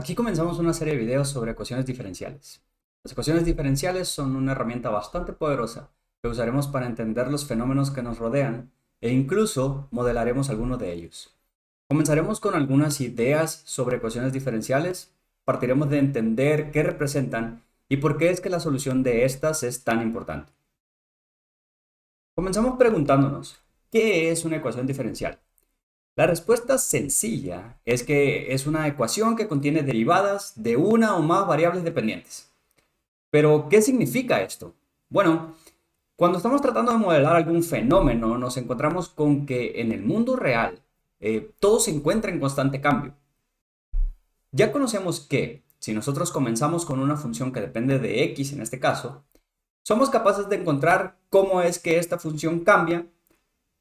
Aquí comenzamos una serie de videos sobre ecuaciones diferenciales. Las ecuaciones diferenciales son una herramienta bastante poderosa que usaremos para entender los fenómenos que nos rodean e incluso modelaremos algunos de ellos. Comenzaremos con algunas ideas sobre ecuaciones diferenciales, partiremos de entender qué representan y por qué es que la solución de estas es tan importante. Comenzamos preguntándonos, ¿qué es una ecuación diferencial? La respuesta sencilla es que es una ecuación que contiene derivadas de una o más variables dependientes. Pero, ¿qué significa esto? Bueno, cuando estamos tratando de modelar algún fenómeno, nos encontramos con que en el mundo real todo se encuentra en constante cambio. Ya conocemos que si nosotros comenzamos con una función que depende de x en este caso, somos capaces de encontrar cómo es que esta función cambia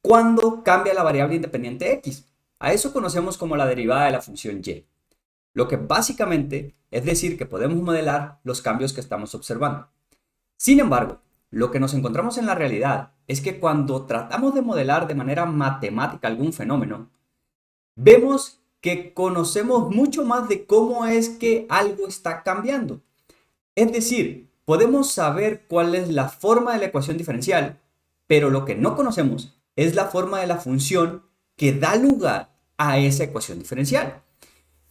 cuando cambia la variable independiente x. A eso conocemos como la derivada de la función y. Lo que básicamente es decir que podemos modelar los cambios que estamos observando. Sin embargo, lo que nos encontramos en la realidad es que cuando tratamos de modelar de manera matemática algún fenómeno, vemos que conocemos mucho más de cómo es que algo está cambiando. Es decir, podemos saber cuál es la forma de la ecuación diferencial, pero lo que no conocemos es la forma de la función que da lugar a esa ecuación diferencial.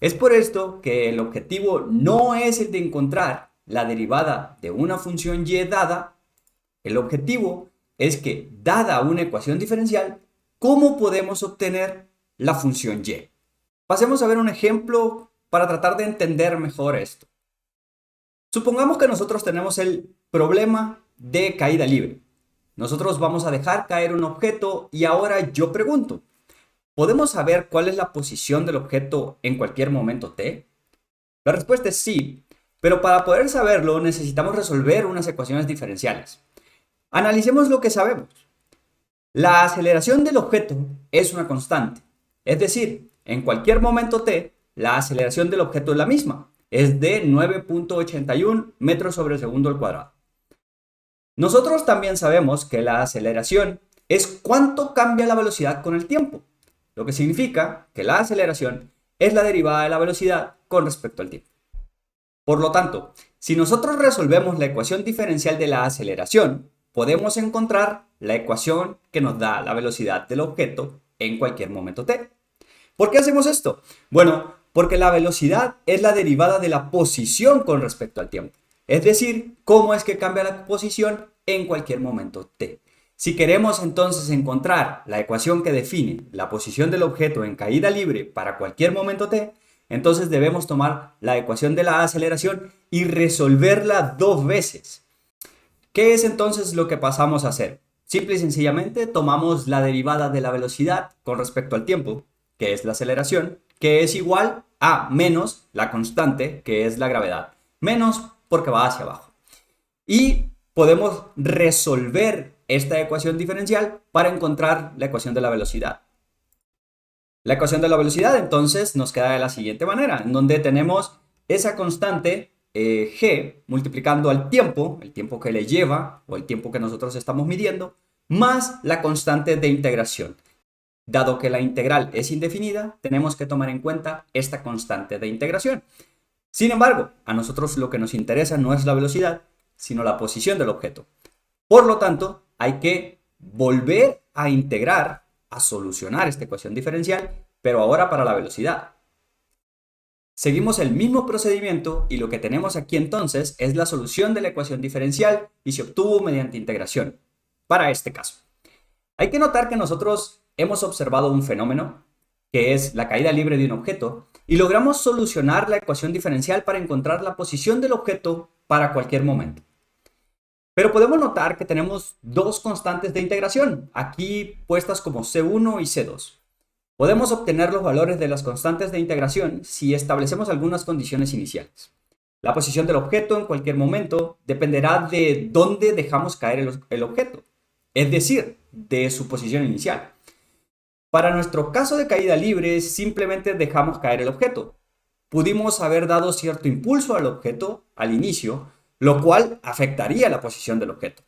Es por esto que el objetivo no es el de encontrar la derivada de una función y dada. El objetivo es que, dada una ecuación diferencial, ¿cómo podemos obtener la función y? Pasemos a ver un ejemplo para tratar de entender mejor esto. Supongamos que nosotros tenemos el problema de caída libre. Nosotros vamos a dejar caer un objeto y ahora yo pregunto, ¿podemos saber cuál es la posición del objeto en cualquier momento t? La respuesta es sí, pero para poder saberlo necesitamos resolver unas ecuaciones diferenciales. Analicemos lo que sabemos. La aceleración del objeto es una constante, es decir, en cualquier momento t, la aceleración del objeto es la misma, es de 9.81 metros sobre segundo al cuadrado. Nosotros también sabemos que la aceleración es cuánto cambia la velocidad con el tiempo, lo que significa que la aceleración es la derivada de la velocidad con respecto al tiempo. Por lo tanto, si nosotros resolvemos la ecuación diferencial de la aceleración, podemos encontrar la ecuación que nos da la velocidad del objeto en cualquier momento t. ¿Por qué hacemos esto? Bueno, porque la velocidad es la derivada de la posición con respecto al tiempo. Es decir, cómo es que cambia la posición en cualquier momento t. Si queremos entonces encontrar la ecuación que define la posición del objeto en caída libre para cualquier momento t, entonces debemos tomar la ecuación de la aceleración y resolverla dos veces. ¿Qué es entonces lo que pasamos a hacer? Simple y sencillamente tomamos la derivada de la velocidad con respecto al tiempo, que es la aceleración, que es igual a menos la constante, que es la gravedad. Menos porque va hacia abajo. Y podemos resolver esta ecuación diferencial para encontrar la ecuación de la velocidad. La ecuación de la velocidad entonces nos queda de la siguiente manera, en donde tenemos esa constante g multiplicando al tiempo, el tiempo que le lleva o el tiempo que nosotros estamos midiendo, más la constante de integración. Dado que la integral es indefinida, tenemos que tomar en cuenta esta constante de integración. Sin embargo, a nosotros lo que nos interesa no es la velocidad, sino la posición del objeto. Por lo tanto, hay que volver a integrar, a solucionar esta ecuación diferencial, pero ahora para la velocidad. Seguimos el mismo procedimiento y lo que tenemos aquí entonces es la solución de la ecuación diferencial y se obtuvo mediante integración, para este caso. Hay que notar que nosotros hemos observado un fenómeno, que es la caída libre de un objeto, y logramos solucionar la ecuación diferencial para encontrar la posición del objeto para cualquier momento. Pero podemos notar que tenemos dos constantes de integración, aquí puestas como C1 y C2. Podemos obtener los valores de las constantes de integración si establecemos algunas condiciones iniciales. La posición del objeto en cualquier momento dependerá de dónde dejamos caer el objeto, es decir, de su posición inicial. Para nuestro caso de caída libre, simplemente dejamos caer el objeto. Pudimos haber dado cierto impulso al objeto al inicio, lo cual afectaría la posición del objeto.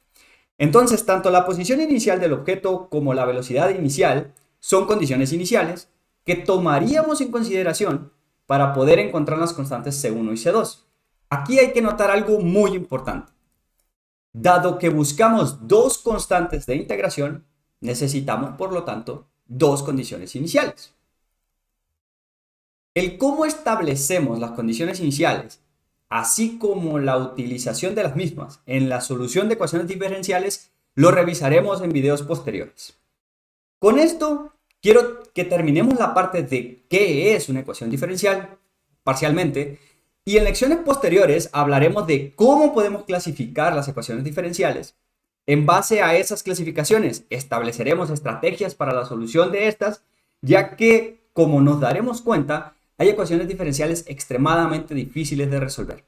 Entonces, tanto la posición inicial del objeto como la velocidad inicial son condiciones iniciales que tomaríamos en consideración para poder encontrar las constantes C1 y C2. Aquí hay que notar algo muy importante. Dado que buscamos dos constantes de integración, necesitamos, por lo tanto, dos condiciones iniciales. El cómo establecemos las condiciones iniciales, así como la utilización de las mismas en la solución de ecuaciones diferenciales, lo revisaremos en videos posteriores. Con esto, quiero que terminemos la parte de qué es una ecuación diferencial, parcialmente, y en lecciones posteriores hablaremos de cómo podemos clasificar las ecuaciones diferenciales. En base a esas clasificaciones, estableceremos estrategias para la solución de estas, ya que, como nos daremos cuenta, hay ecuaciones diferenciales extremadamente difíciles de resolver.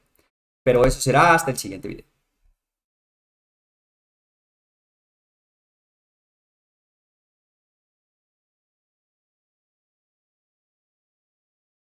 Pero eso será hasta el siguiente video.